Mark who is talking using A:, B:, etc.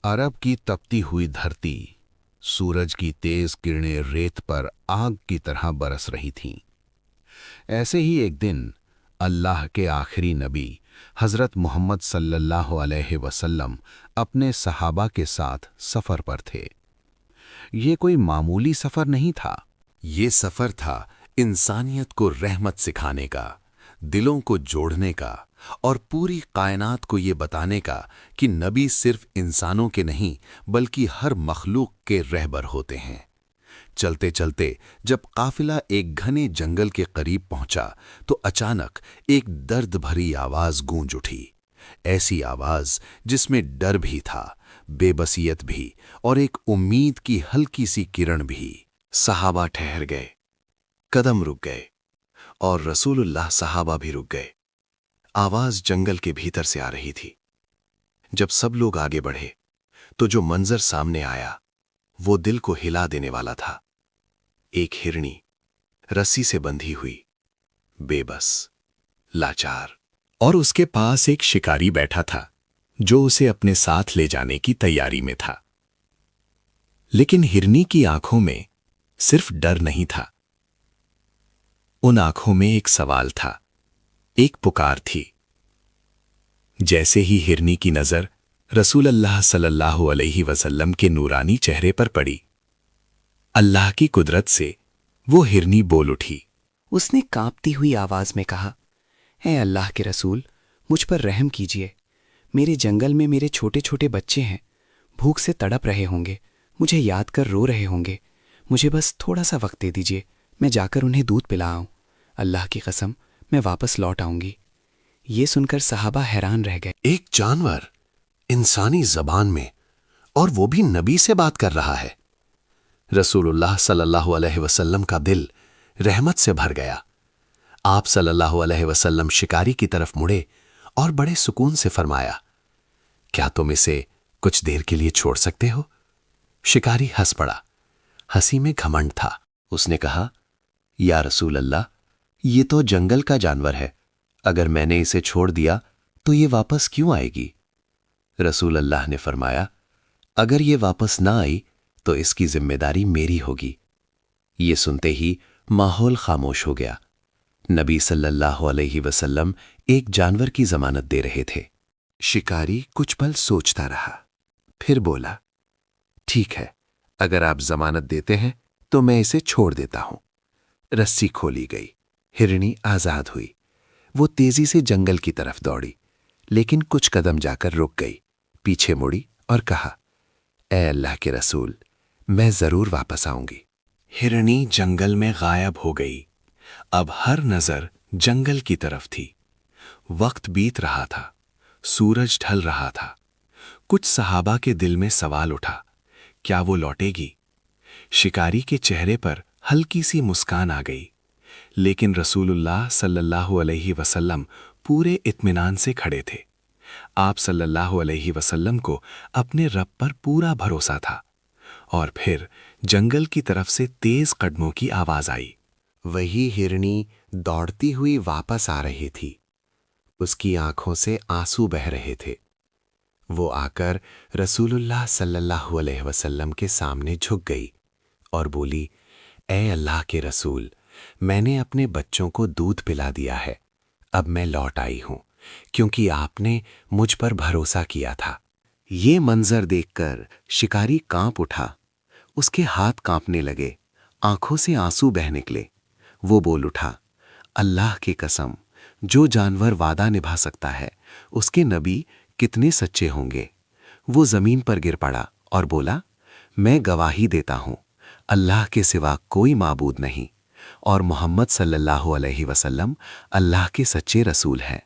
A: अरब की तपती हुई धरती, सूरज की तेज किरणें रेत पर आग की तरह बरस रही थीं। ऐसे ही एक दिन अल्लाह के आखिरी नबी हज़रत मोहम्मद सल्लल्लाहु अलैहि वसल्लम अपने सहाबा के साथ सफ़र पर थे। ये कोई मामूली सफ़र नहीं था।
B: ये सफ़र था इंसानियत को रहमत सिखाने का, दिलों को जोड़ने का और पूरी कायनात को ये बताने का कि नबी सिर्फ इंसानों के नहीं बल्कि हर मखलूक के रहबर होते हैं। चलते चलते जब काफिला एक घने जंगल के करीब पहुंचा तो अचानक एक दर्द भरी आवाज गूंज उठी। ऐसी आवाज जिसमें डर भी था, बेबसियत भी और एक उम्मीद की हल्की सी किरण भी। सहाबा ठहर गए, कदम रुक गए और रसूलुल्लाह सहाबा भी रुक गए। आवाज जंगल के भीतर से आ रही थी। जब सब लोग आगे बढ़े तो जो मंजर सामने आया वो दिल को हिला देने वाला था। एक हिरनी रस्सी से बंधी हुई, बेबस, लाचार, और उसके पास एक शिकारी बैठा था जो उसे अपने साथ ले जाने की तैयारी में था। लेकिन हिरनी की आंखों में सिर्फ डर नहीं था, उन आंखों में एक सवाल था, एक पुकार थी। जैसे ही हिरनी की नजर रसूलुल्लाह सल्लल्लाहु अलैहि वसल्लम के नूरानी चेहरे पर पड़ी, अल्लाह की कुदरत से वो हिरनी बोल उठी।
C: उसने कांपती हुई आवाज में कहा, ऐ अल्लाह के रसूल, मुझ पर रहम कीजिए। मेरे जंगल में मेरे छोटे छोटे बच्चे हैं, भूख से तड़प रहे होंगे, मुझे याद कर रो रहे होंगे। मुझे बस थोड़ा सा वक्त दे दीजिए, मैं जाकर उन्हें दूध पिलाऊं। अल्लाह की कसम, मैं वापस लौट आऊंगी। ये सुनकर सहाबा हैरान रह गए।
B: एक जानवर इंसानी जबान में, और वो भी नबी से बात कर रहा है। रसूलुल्लाह सल्लल्लाहु अलैहि वसल्लम का दिल रहमत से भर गया। आप सल्लल्लाहु अलैहि वसल्लम शिकारी की तरफ मुड़े और बड़े सुकून से फरमाया, क्या तुम इसे कुछ देर के लिए छोड़ सकते हो? शिकारी हंस पड़ा। हंसी में घमंड था। उसने कहा, या रसूल अल्लाह, ये तो जंगल का जानवर है, अगर मैंने इसे छोड़ दिया तो ये वापस क्यों आएगी? रसूल अल्लाह ने फरमाया, अगर ये वापस ना आई तो इसकी जिम्मेदारी मेरी होगी। ये सुनते ही माहौल खामोश हो गया। नबी सल्लल्लाहु अलैहि वसल्लम एक जानवर की जमानत दे रहे थे। शिकारी कुछ पल सोचता रहा, फिर बोला, ठीक है, अगर आप जमानत देते हैं तो मैं इसे छोड़ देता हूं। रस्सी खोली गई, हिरनी आजाद हुई। वो तेजी से जंगल की तरफ दौड़ी, लेकिन कुछ कदम जाकर रुक गई, पीछे मुड़ी और कहा, ए अल्लाह के रसूल, मैं जरूर वापस आऊंगी। हिरनी जंगल में गायब हो गई। अब हर नजर जंगल की तरफ थी। वक्त बीत रहा था, सूरज ढल रहा था। कुछ सहाबा के दिल में सवाल उठा, क्या वो लौटेगी? शिकारी के चेहरे पर हल्की सी मुस्कान आ गई, लेकिन रसूलुल्लाह सल्लल्लाहु अलैहि वसल्लम पूरे इत्मीनान से खड़े थे। आप सल्लल्लाहु अलैहि वसल्लम को अपने रब पर पूरा भरोसा था। और फिर जंगल की तरफ से तेज कदमों की आवाज आई। वही हिरनी दौड़ती हुई वापस आ रही थी। उसकी आंखों से आंसू बह रहे थे। वो आकर रसूलुल्लाह सल्लल्लाहु अलैहि वसल्लम के सामने झुक गई और बोली, ए अल्लाह के रसूल, मैंने अपने बच्चों को दूध पिला दिया है। अब मैं लौट आई हूं, क्योंकि आपने मुझ पर भरोसा किया था। ये मंजर देखकर शिकारी कांप उठा। उसके हाथ कांपने लगे, आंखों से आंसू बह निकले। वो बोल उठा, अल्लाह की कसम, जो जानवर वादा निभा सकता है उसके नबी कितने सच्चे होंगे। वो जमीन पर गिर पड़ा और बोला, मैं गवाही देता हूं, अल्लाह के सिवा कोई माबूद नहीं और मोहम्मद सल्लल्लाहु अलैहि वसल्लम अल्लाह के सच्चे रसूल हैं।